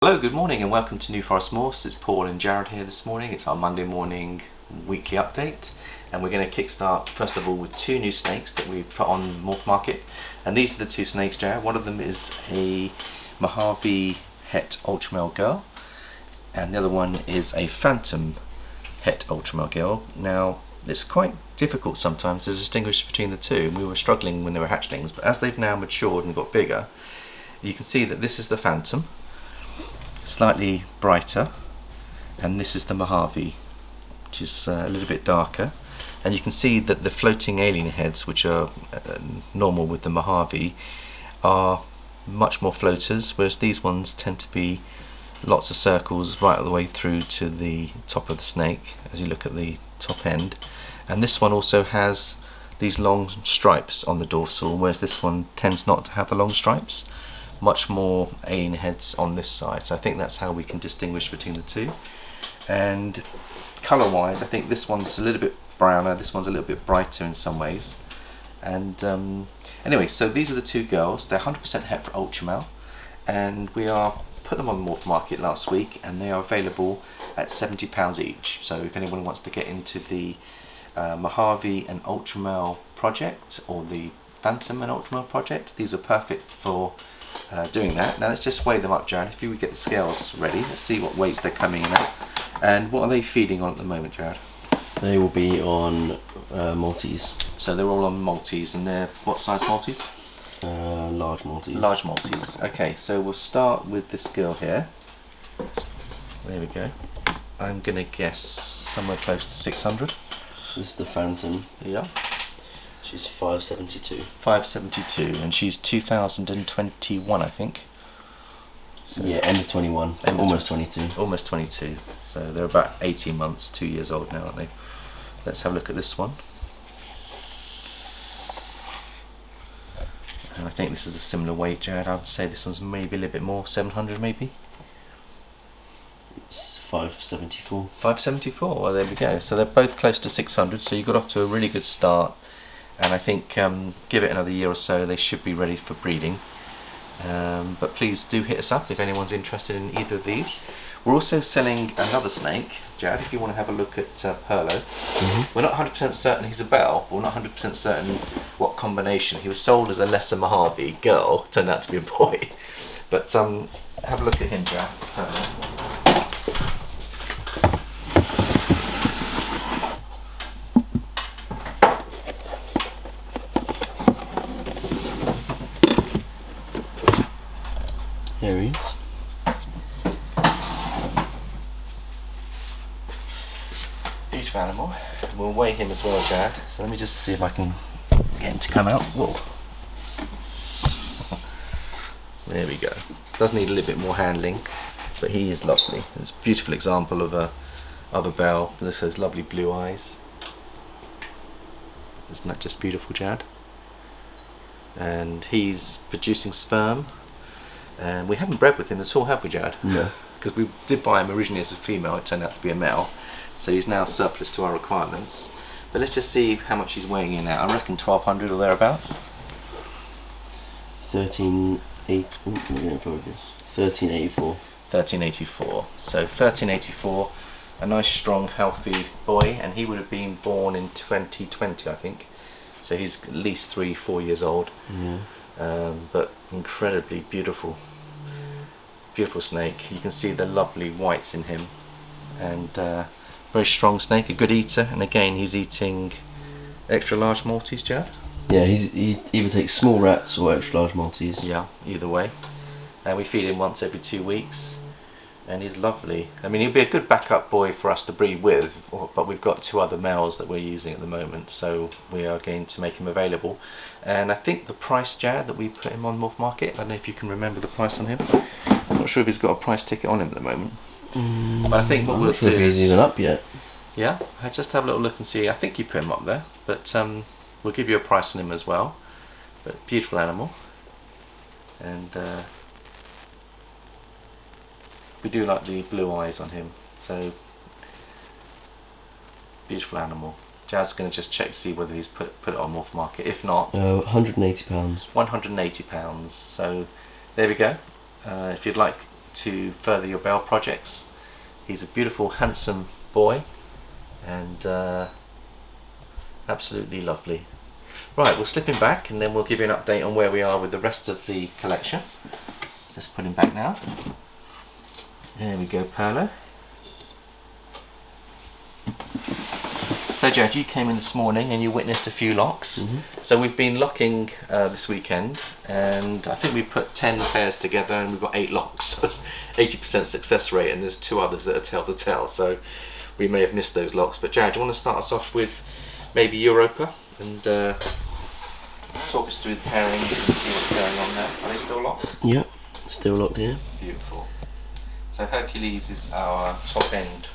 Hello, good morning and welcome to New Forest Morphs. It's Paul and Jared here this morning. It's our Monday morning weekly update, and we're going to kickstart first of all with two new snakes that we've put on Morph Market. And these are the two snakes, Jared. One of them is a Mojave Het Ultramale Girl, and the other one is a Phantom Het Ultramale Girl. Now, it's quite difficult sometimes to distinguish between the two. We were struggling when they were hatchlings, but as they've now matured and got bigger, you can see that this is the Phantom, slightly brighter, and this is the Mojave, which is a little bit darker. And you can see that the floating alien heads, which are normal with the Mojave, are much more floaters, whereas these ones tend to be lots of circles right all the way through to the top of the snake as you look at the top end. And this one also has these long stripes on the dorsal, whereas this one tends not to have the long stripes. Much more alien heads on this side, so I think that's how we can distinguish between the two. And colour wise, I think this one's a little bit browner, this one's a little bit brighter in some ways. And anyway, so these are the two girls. They're 100% het for Ultramale, and we put them on Morph Market last week, and they are available at £70 each. So if anyone wants to get into the Mojave and Ultramale project, or the Phantom and Ultramale project, these are perfect for doing that. Now let's just weigh them up, Jared. If you would get the scales ready, let's see what weights they're coming in at. And what are they feeding on at the moment, Jared? They will be on Maltese. So they're all on Maltese, and they're what size Maltese? Large Maltese. Large Maltese. Okay, so we'll start with this girl here. There we go. I'm gonna guess somewhere close to 600. This is the Phantom. Yeah. She's 572. 572, and she's 2021, I think. So yeah, end of 21. Almost 22. Almost 22. So they're about 18 months, 2 years old now, aren't they? Let's have a look at this one. And I think this is a similar weight, Jared. I would say this one's maybe a little bit more, 700 maybe? It's 574. 574, well there we go. So they're both close to 600, so you got off to a really good start. And I think give it another year or so, they should be ready for breeding. But please do hit us up if anyone's interested in either of these. We're also selling another snake, Jared, if you want to have a look at Perlo. We're not 100% certain he's a bell, we're not 100% certain what combination. He was sold as a lesser Mojave girl, turned out to be a boy. But have a look at him, Jared. Perlo. Here he is. Beautiful animal. We'll weigh him as well, Jared. So let me just see if I can get him to come out. Whoa. There we go. Does need a little bit more handling, but he is lovely. It's a beautiful example of a bell. This has lovely blue eyes. Isn't that just beautiful, Jared? And he's producing sperm. And we haven't bred with him at all, have we, Jared? No. Because we did buy him originally as a female, it turned out to be a male. So he's now surplus to our requirements. But let's just see how much he's weighing in at. I reckon 1200 or thereabouts. 1384. 1384. So 1384, a nice, strong, healthy boy, and he would have been born in 2020, I think. So he's at least 3-4 years old. Yeah. But incredibly beautiful snake. You can see the lovely whites in him, and very strong snake, a good eater. And again, he's eating extra large Maltese, Jared. Yeah, he either takes small rats or extra large Maltese. Yeah, either way. And we feed him once every 2 weeks, and he's lovely. I mean, he'll be a good backup boy for us to breed with, but we've got 2 other males that we're using at the moment, so we are going to make him available. And I think the price, Jared, that we put him on Morph Market, I don't know if you can remember the price on him. I'm not sure if he's got a price ticket on him at the moment. But I think what I'm we'll not sure do if he's is, even up yet. yeah, I'll just have a little look and see. I think you put him up there, but we'll give you a price on him as well. But beautiful animal, and we do like the blue eyes on him. So beautiful animal. Jad's going to just check to see whether he's put it on Morph Market. If not, £180. £180. So there we go. If you'd like to further your bell projects. He's a beautiful, handsome boy, and absolutely lovely. Right, we'll slip him back and then we'll give you an update on where we are with the rest of the collection. Just put him back now. There we go, Perlo. So Jared, you came in this morning and you witnessed a few locks. So we've been locking this weekend, and I think we put 10 pairs together and we've got 8 locks. 80% success rate, and there's 2 others that are tail to tail, so we may have missed those locks. But Jared, do you want to start us off with maybe Europa and talk us through the pairings and see what's going on there? Are they still locked? Yep, still locked here. Beautiful. So Hercules is our top end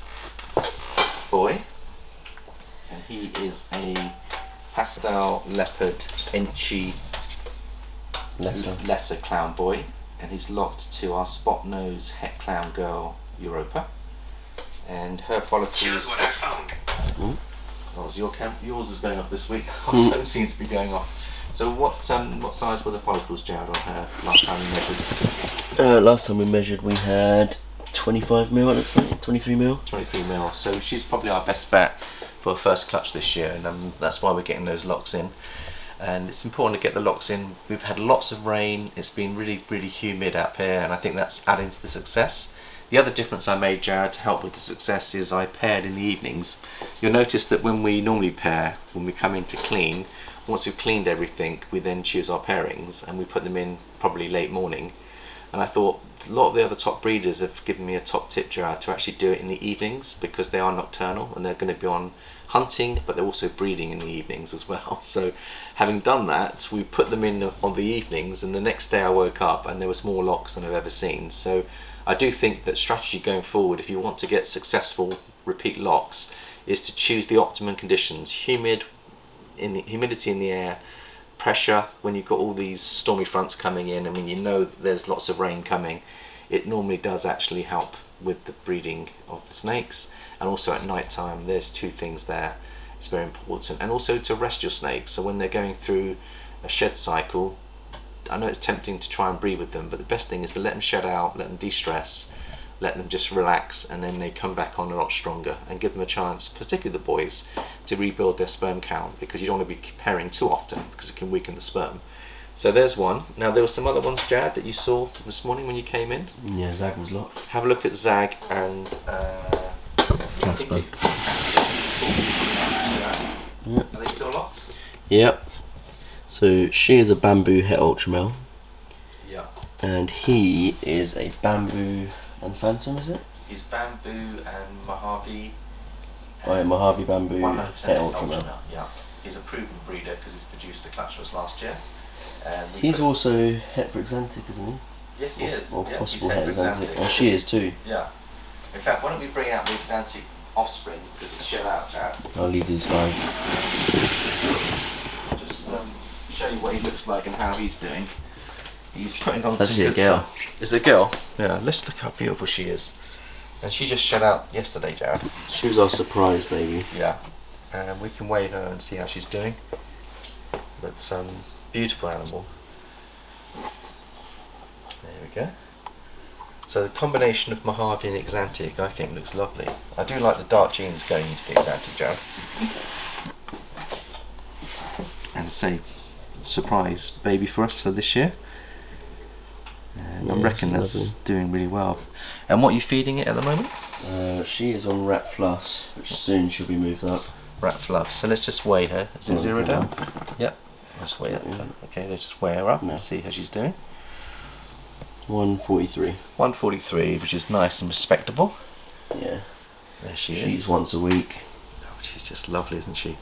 boy, and he is a pastel leopard inchy lesser clown boy, and he's locked to our spot nose het clown girl Europa, and her follicles. Here's what I found. Oh, is yours is going off this week. Our phone seems to be going off. So what size were the follicles, Jared, on her last time we measured? Last time we measured, we had 25 mil, it looks like, 23 mil. 23 mil. So she's probably our best bet for a first clutch this year, and that's why we're getting those locks in. And it's important to get the locks in. We've had lots of rain. It's been really, really humid up here, and I think that's adding to the success. The other difference I made, Jared, to help with the success is I paired in the evenings. You'll notice that when we normally pair, when we come in to clean, once we've cleaned everything, we then choose our pairings and we put them in probably late morning. And I thought a lot of the other top breeders have given me a top tip, Jared, to actually do it in the evenings, because they are nocturnal and they're going to be on hunting, but they're also breeding in the evenings as well. So having done that, we put them in on the evenings, and the next day I woke up and there was more locks than I've ever seen. So I do think that strategy going forward, if you want to get successful repeat locks, is to choose the optimum conditions. Humidity in the air, pressure when you've got all these stormy fronts coming in, and when you know there's lots of rain coming, it normally does actually help with the breeding of the snakes. And also at night time, there's 2 things there. It's very important. And also to rest your snakes. So when they're going through a shed cycle, I know it's tempting to try and breed with them, but the best thing is to let them shed out, let them de-stress, let them just relax, and then they come back on a lot stronger, and give them a chance, particularly the boys, to rebuild their sperm count, because you don't want to be pairing too often because it can weaken the sperm. So there's one. Now there were some other ones, Jared, that you saw this morning when you came in. Yeah, Zag was locked. Have a look at Zag and Casper. Are they still locked? Yep. So she is a bamboo het ultra male. Yeah. And he is a bamboo and phantom, is it? He's bamboo and Mojave. Oh yeah, Mojave bamboo 100% het ultra male. Yeah. He's a proven breeder because he's produced the clutch for us last year. And he's also het for Exantic, isn't he? Yes, he is. Or yeah, possible he's het Exantic. Exantic. And she is too. Yeah. In fact, why don't we bring out the Exantic offspring, because it's shed out, Jared. I'll leave these guys. Just show you what he looks like and how he's doing. He's putting on That's some actually good a girl. stuff. It's a girl? Yeah, let's look how beautiful she is. And she just shed out yesterday, Jared. She was our surprise baby. Yeah. And we can weigh her and see how she's doing. But beautiful animal. There we go. So the combination of Mojave and Exantic, I think, looks lovely. I do like the dark genes going into the Exantic, Jared. And say, surprise baby for us for this year. And I reckon that's doing really well. And what are you feeding it at the moment? She is on rat fluffs, which soon she'll be moved up. Rat fluffs. So let's just weigh her. Is it 0 down? Yep. Let's weigh her. Yeah. Okay, let's just weigh her up and see how she's doing. 143. 143, which is nice and respectable. Yeah. There she is. She's once a week. Oh, she's just lovely, isn't she?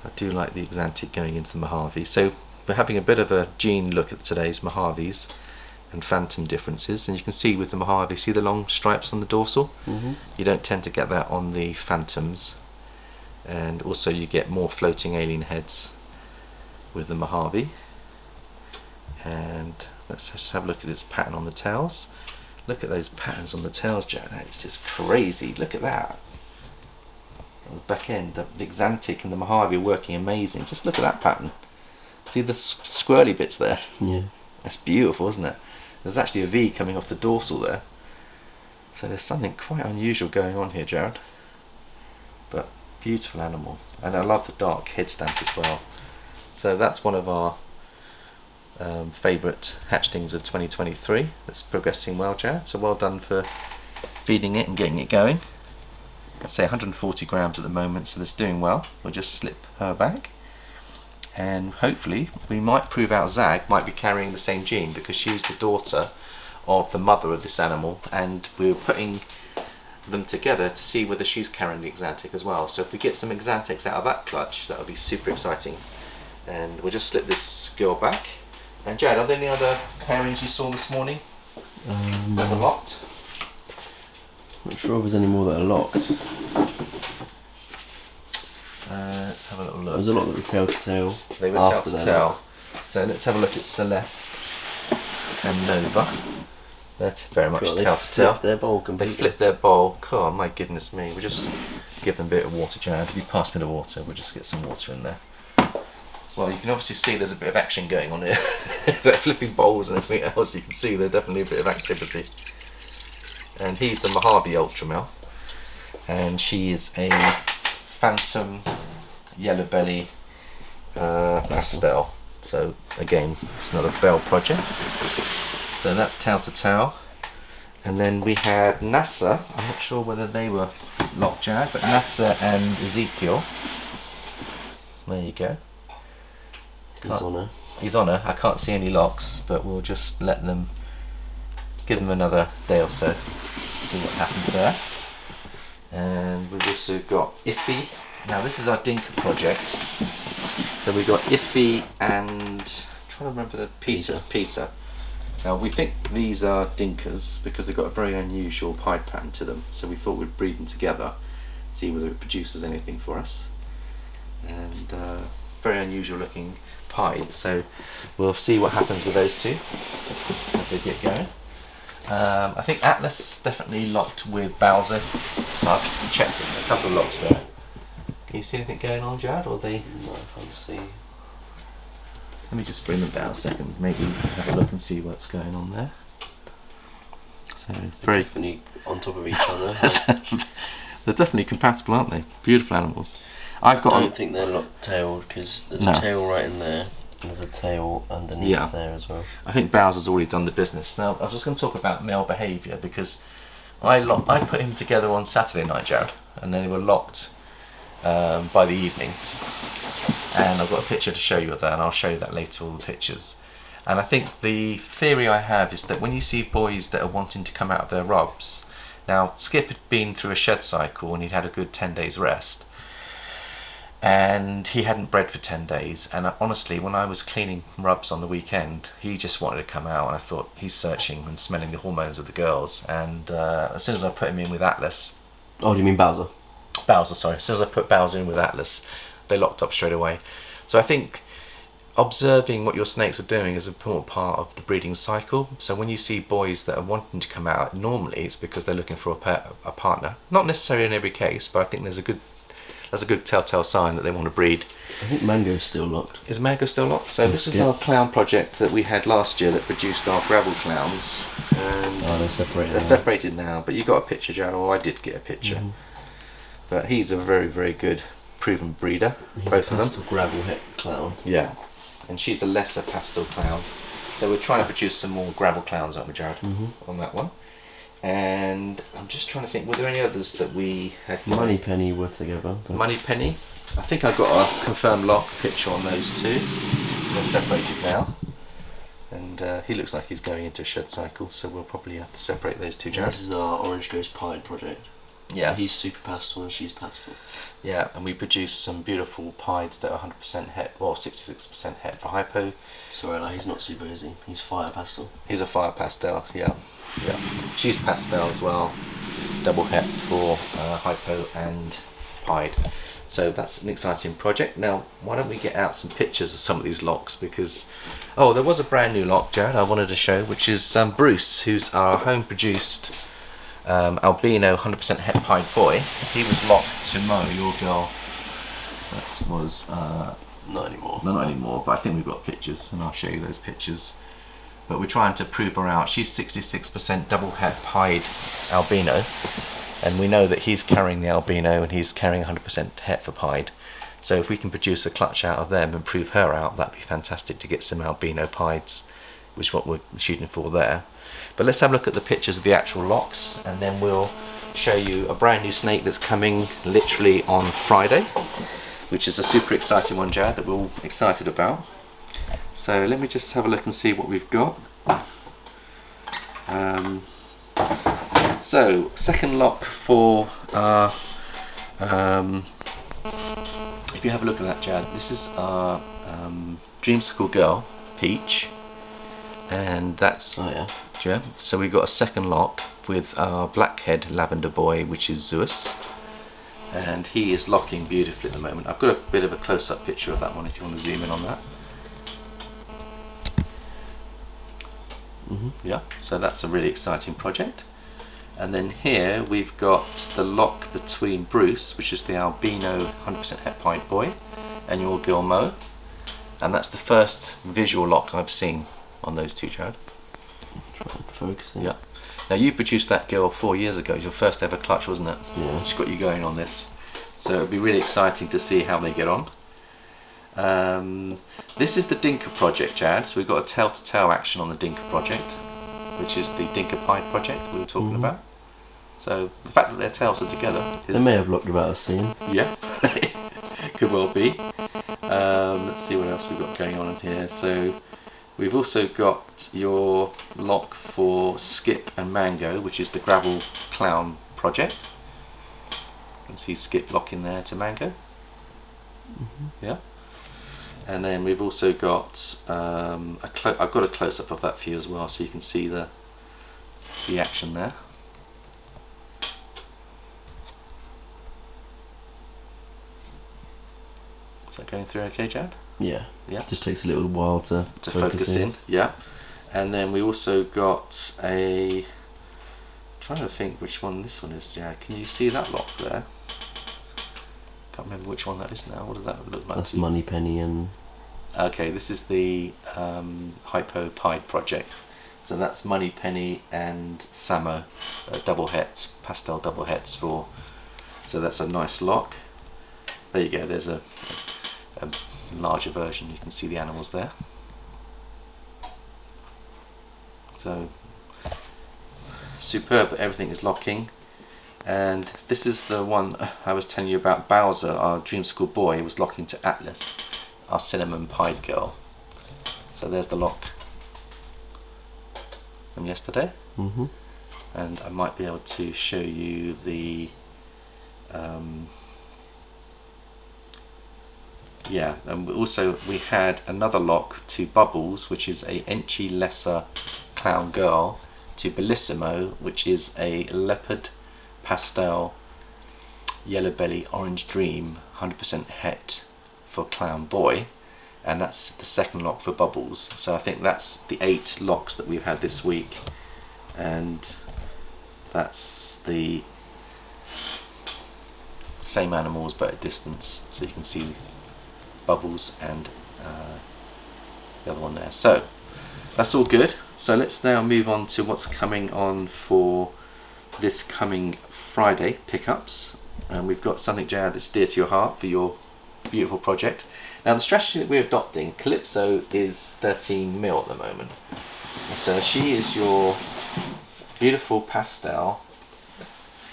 I do like the Exantic going into the Mojave. So we're having a bit of a gene look at today's Mojaves and Phantom differences, and you can see with the Mojave, see the long stripes on the dorsal? You don't tend to get that on the Phantoms, and also you get more floating alien heads with the Mojave. And let's just have a look at its pattern on the tails. Look at those patterns on the tails, Jared. It's just crazy. Look at that. On the back end, the Exantic and the Mojave are working amazing. Just look at that pattern. See the squirrely bits there? Yeah. That's beautiful, isn't it? There's actually a V coming off the dorsal there. So there's something quite unusual going on here, Jared. But beautiful animal. And I love the dark head stamp as well. So that's one of our favourite hatchlings of 2023. That's progressing well, Jared. So well done for feeding it and getting it going. I'd say 140 grams at the moment, so that's doing well. We'll just slip her back. And hopefully we might prove out Zag might be carrying the same gene, because she's the daughter of the mother of this animal, and we're putting them together to see whether she's carrying the Exantic as well. So if we get some Exantics out of that clutch, that would be super exciting. And we'll just slip this girl back. And Jad, are there any other pairings you saw this morning that were locked? Not sure if there's any more that are locked. Let's have a little look. There's a lot that were tail to tail. They were tail to tail. So let's have a look at Celeste and Nova. They're very much tail to tail. They flipped their bowl completely. They flipped their bowl. God, my goodness me. We'll just give them a bit of water, Jared. If you pass me the water, we'll just get some water in there. Well, you can obviously see there's a bit of action going on here. They're flipping bowls and everything else. You can see there's definitely a bit of activity. And he's a Mojave Ultramel. And she is a Phantom Yellow Belly pastel. So again, it's another Bell project. So that's tail to tail. And then we had NASA. I'm not sure whether they were locked, Jared, but NASA and Ezekiel. There you go. He's on her. He's on her. I can't see any locks, but we'll just let them, give them another day or so, see what happens there. And we've also got Iffy. Now this is our Dinker project. So we've got Iffy and, I'm trying to remember the Peter. Now we think these are Dinkers because they've got a very unusual pied pattern to them. So we thought we'd breed them together, see whether it produces anything for us. And very unusual looking pied. So we'll see what happens with those two as they get going. I think Atlas definitely locked with Bowser. So I've checked a couple of locks there. Can you see anything going on, Jared? Or they? No, I can't see. Let me just bring them down a second. Maybe have a look and see what's going on there. So very definitely on top of each other. They're definitely compatible, aren't they? Beautiful animals. I don't think they're locked-tailed because there's a tail right in there. And there's a tail underneath there as well. I think Bowser's already done the business. Now, I was just going to talk about male behaviour because I put him together on Saturday night, Jared, and they were locked by the evening. And I've got a picture to show you of that, and I'll show you that later, all the pictures. And I think the theory I have is that when you see boys that are wanting to come out of their rubs, now Skip had been through a shed cycle and he'd had a good 10 days rest. And he hadn't bred for 10 days, and honestly when I was cleaning rubs on the weekend he just wanted to come out, and I thought he's searching and smelling the hormones of the girls. And as soon as I put him in with Atlas... Oh, do you mean Bowser? Bowser, sorry. As soon as I put Bowser in with Atlas, they locked up straight away. So I think observing what your snakes are doing is an important part of the breeding cycle. So when you see boys that are wanting to come out, normally it's because they're looking for a partner. Not necessarily in every case, but I think that's a good telltale sign that they want to breed. I think Mango's still locked. Is Mango still locked? So this is our clown project that we had last year that produced our gravel clowns. And they're separated. They're separated now, but you got a picture, Jared, or I did get a picture. Mm-hmm. But he's a very, very good proven breeder. He's both a of them. pastel gravel head clown. Yeah, and she's a lesser pastel clown. So we're trying to produce some more gravel clowns, aren't we, Jared, on that one? And I'm just trying to think, were there any others that we had? Money Penny were together. Money Penny. I think I've got a confirmed lock picture on those two. They're separated now. And he looks like he's going into a shed cycle, so we'll probably have to separate those two, Jared. This is our Orange Ghost Pied project. Yeah. So he's super pastel and she's pastel. Yeah, and we produced some beautiful pieds that are 100% het, or 66% het for hypo. Sorry, like, he's not super, is he? He's fire pastel. He's a fire pastel, yeah. Yeah. She's pastel as well. Double het for hypo and pied. So that's an exciting project. Now, why don't we get out some pictures of some of these locks, because there was a brand new lock, Jared, I wanted to show, which is Bruce, who's our home produced albino 100% het pied boy. He was locked to Mo, your girl. That was not anymore. Not anymore, but I think we've got pictures, and I'll show you those pictures. but we're trying to prove her out. She's 66% double het pied albino, and we know that he's carrying the albino and he's carrying 100% het for pied. So if we can produce a clutch out of them and prove her out, that'd be fantastic to get some albino pieds, which is what we're shooting for there. But let's have a look at the pictures of the actual locks, and then we'll show you a brand new snake that's coming literally on Friday, which is a super exciting one, Jared, that we're all excited about. So let me just have a look and see what we've got. So second lock for our, if you have a look at that, Jared, this is our dreamsicle girl, Peach, and that's, yeah. So we've got a second lock with our blackhead lavender boy, which is Zeus, and he is locking beautifully at the moment. I've got a bit of a close-up picture of that one if you want to zoom in on that. Yeah, so that's a really exciting project. And then here we've got the lock between Bruce, which is the albino 100% het pied boy, and your girl Mo, and that's the first visual lock I've seen on those two, Jared. Try and focus it. Yeah. Now you produced that girl 4 years ago. It was your first ever clutch, wasn't it? Yeah. Which got you going on this. So it'll be really exciting to see how they get on. This is the Dinka project, Jad. So we've got a tail-to-tail action on the Dinka project, which is the Dinka Pied project we were talking about. So the fact that their tails are together is... They may have looked about a scene. Yeah, could well be. Let's see what else we've got going on in here. So we've also got your lock for Skip and Mango, which is the Gravel Clown project. You can see Skip locking there to Mango. Yeah. And then we've also got I've got a close-up of that for you as well, so you can see the action there. Is that going through okay, Jad? Yeah. Yeah. Just takes a little while to focus in. Yeah. And then we also got a... I'm trying to think which one this one is, Jad. Can you see that lock there? Can't remember which one that is now. What does that look like? That's Money Penny and... Okay, this is the Hypo Pied project. So that's Money Penny and Samo, double hets, pastel double hets for... So that's a nice lock. There you go, there's a larger version. You can see the animals there. So, superb, everything is locking. And this is the one I was telling you about. Bowser, our dreamsicle boy, was locking to Atlas, our cinnamon pied girl. So there's the lock from yesterday. And I might be able to show you the yeah, and also we had another lock to Bubbles, which is a Enchi Lesser Clown Girl, to Bellissimo, which is a leopard pastel yellow belly orange dream 100% het for Clown Boy, and that's the second lock for Bubbles. So I think that's the 8 locks that we've had this week, and that's the same animals but at distance, so you can see Bubbles and the other one there. So that's all good. So let's now move on to what's coming on for this coming Friday pickups, and we've got something, Jared, that's dear to your heart for your beautiful project. Now the strategy that we're adopting, Calypso is 13 mil at the moment, so she is your beautiful pastel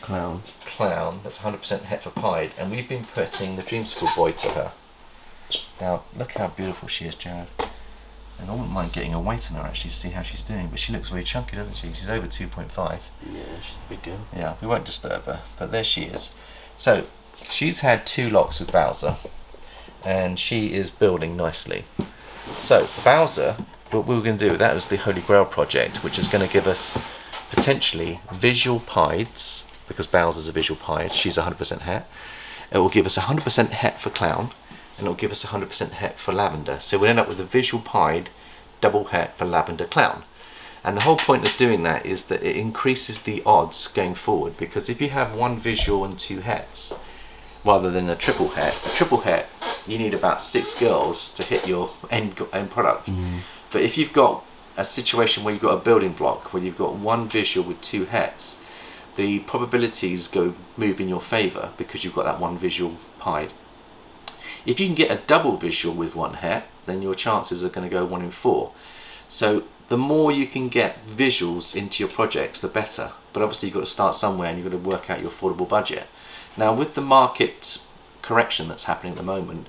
clown that's 100% het for pied, and we've been putting the dreamsicle boy to her. Now look how beautiful she is, Jared, and I wouldn't mind getting a weight on her actually to see how she's doing, but she looks very chunky, doesn't she? She's over 2.5. Yeah, she's a big girl. Yeah, we won't disturb her, but there she is. So she's had 2 locks with Bowser, and she is building nicely. So Bowser, what we were going to do, that was the Holy Grail project, which is going to give us potentially visual pieds, because Bowser's a visual pied, she's 100% het. It will give us 100% het for Clown, and it will give us 100% het for Lavender. So we'll end up with a visual pied double het for Lavender Clown. And the whole point of doing that is that it increases the odds going forward, because if you have 1 visual and 2 hets rather than a triple het you need about 6 girls to hit your end product. But if you've got a situation where you've got a building block, where you've got one visual with two hets, the probabilities move in your favour because you've got that one visual pied. If you can get a double visual with one het, then your chances are going to go 1 in 4. So the more you can get visuals into your projects, the better. But obviously you've got to start somewhere, and you've got to work out your affordable budget. Now, with the market correction that's happening at the moment,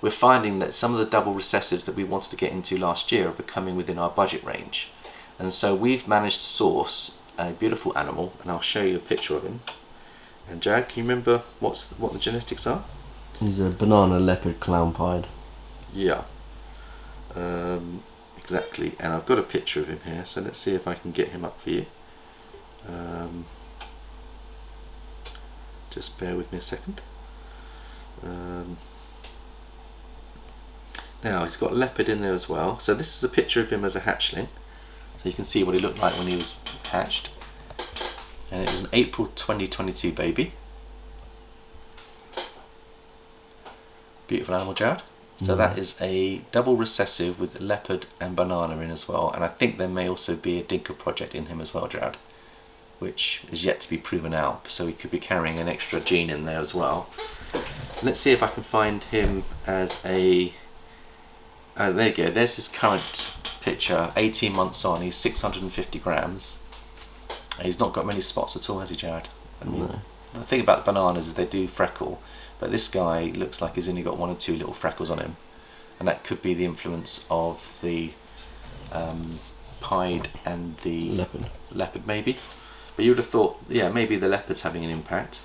we're finding that some of the double recessives that we wanted to get into last year are becoming within our budget range. And so we've managed to source a beautiful animal, and I'll show you a picture of him. And Jared, can you remember what the genetics are? He's a banana leopard clown pied. Yeah, exactly. And I've got a picture of him here, so let's see if I can get him up for you. Just bear with me a second. Now he's got leopard in there as well. So this is a picture of him as a hatchling. So you can see what he looked like when he was hatched. And it was an April 2022 baby. Beautiful animal, Jared. So that is a double recessive with leopard and banana in as well. And I think there may also be a dinker project in him as well, Jared, which is yet to be proven out. So he could be carrying an extra gene in there as well. Let's see if I can find him as a... Oh, there you go. There's his current picture. 18 months on. He's 650 grams. He's not got many spots at all, has he, Jared? I mean, No. the thing about the bananas is they do freckle, but this guy looks like he's only got 1 or 2 little freckles on him, and that could be the influence of the pied and the leopard maybe. But you would have thought, yeah, maybe the leopard's having an impact.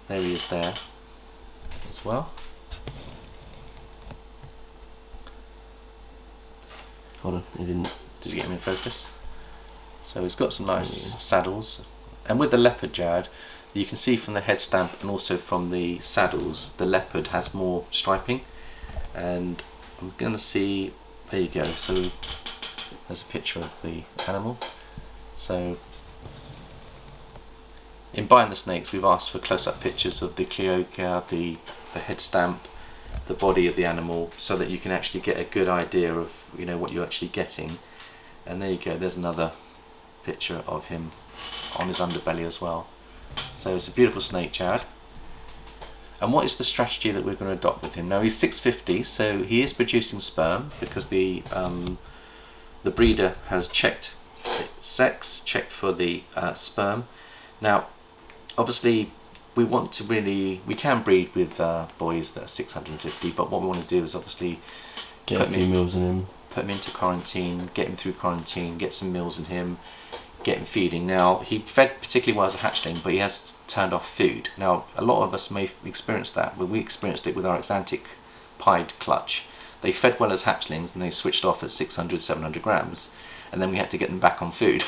There he is there as well. Hold on, he didn't. Did you get him in focus? So he's got some nice saddles, and with the leopard, Jared, you can see from the head stamp and also from the saddles, the leopard has more striping. And I'm going to see, there you go, so there's a picture of the animal. So in buying the snakes, we've asked for close-up pictures of the cloaca, the head stamp, the body of the animal, so that you can actually get a good idea of, you know, what you're actually getting. And there you go, there's another picture of him on his underbelly as well. So it's a beautiful snake, Jared. And what is the strategy that we're going to adopt with him? Now he's 650, so he is producing sperm because the breeder has checked sex, checked for the sperm. Now, obviously, we can breed with boys that are 650, but what we want to do is obviously Get a few meals in him. Put him into quarantine, get him through quarantine, get some meals in him, get him feeding. Now, he fed particularly well as a hatchling, but he has turned off food. Now, a lot of us may experience that, but we experienced it with our Atlantic pied clutch. They fed well as hatchlings, and they switched off at 600, 700 grams, and then we had to get them back on food.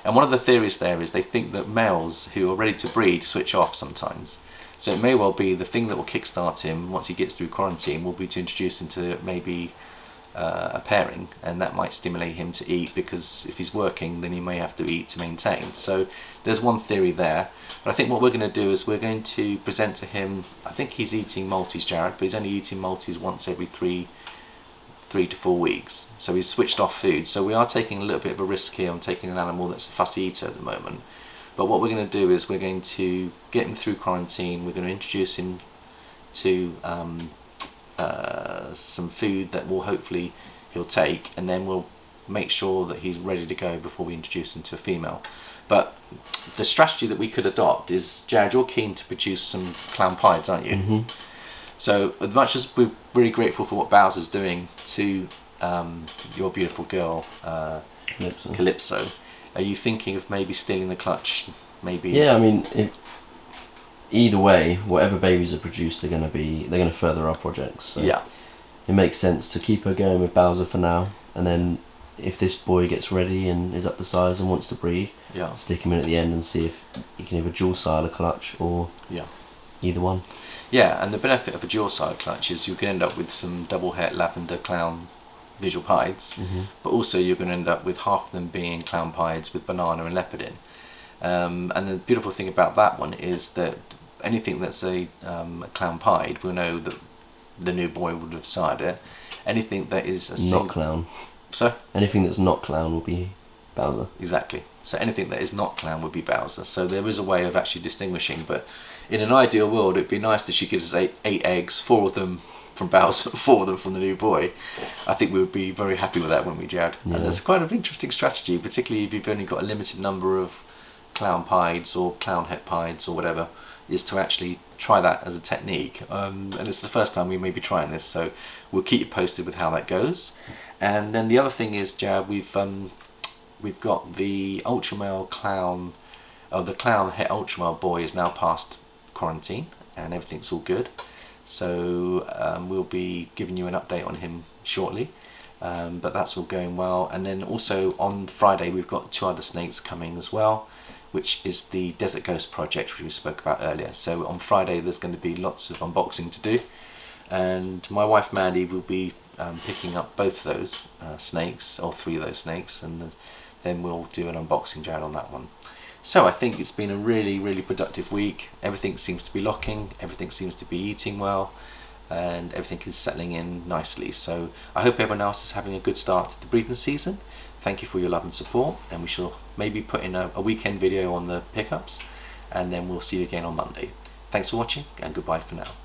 And one of the theories there is they think that males who are ready to breed switch off sometimes. So it may well be the thing that will kickstart him once he gets through quarantine will be to introduce him to maybe a pairing, and that might stimulate him to eat, because if he's working then he may have to eat to maintain. So there's one theory there, but I think what we're going to do is we're going to present to him, I think he's eating Maltese, Jared, but he's only eating Maltese once every 3 to 4 weeks, so he's switched off food. So we are taking a little bit of a risk here on taking an animal that's a fussy eater at the moment. But what we're going to do is we're going to get him through quarantine, we're going to introduce him to some food that will hopefully he'll take, and then we'll make sure that he's ready to go before we introduce him to a female. But the strategy that we could adopt is, Jared, you're keen to produce some clown pieds, aren't you? Mm-hmm. So as much as we're really grateful for what Bowser's doing to your beautiful girl Calypso, are you thinking of maybe stealing the clutch? Maybe. Yeah, I mean, either way, whatever babies are produced, they're going to further our projects. So yeah, it makes sense to keep her going with Bowser for now, and then if this boy gets ready and is up to size and wants to breed, yeah, stick him in at the end and see if he can either dual sile a clutch or either one. Yeah, and the benefit of a dual side clutch is you can end up with some double het lavender clown visual pieds, but also you're going to end up with half of them being clown pieds with banana and leopard in. And the beautiful thing about that one is that anything that's a clown pied, we'll know that the new boy would have sired it. Anything that is a not clown. So anything that's not clown will be Bowser. Exactly. So anything that is not clown would be Bowser. So there is a way of actually distinguishing, but in an ideal world it'd be nice that she gives us eight eggs, 4 of them from Bowser, 4 of them from the new boy. I think we would be very happy with that, wouldn't we, Jared? Yeah. And that's quite an interesting strategy, particularly if you've only got a limited number of clown pieds or clown het pieds or whatever, is to actually try that as a technique. And it's the first time we may be trying this, so we'll keep you posted with how that goes. And then the other thing is, Jared, we've got the ultra male clown, the clown het ultra male boy is now past quarantine and everything's all good. So we'll be giving you an update on him shortly, but that's all going well. And then also on Friday we've got 2 other snakes coming as well, which is the Desert Ghost project which we spoke about earlier. So on Friday there's going to be lots of unboxing to do, and my wife Mandy will be picking up both of those snakes, or 3 of those snakes, and then we'll do an unboxing, Jared, on that one. So I think it's been a really, really productive week. Everything seems to be locking, everything seems to be eating well, and everything is settling in nicely. So I hope everyone else is having a good start to the breeding season. Thank you for your love and support, and we shall maybe put in a weekend video on the pickups, and then we'll see you again on Monday. Thanks for watching, and goodbye for now.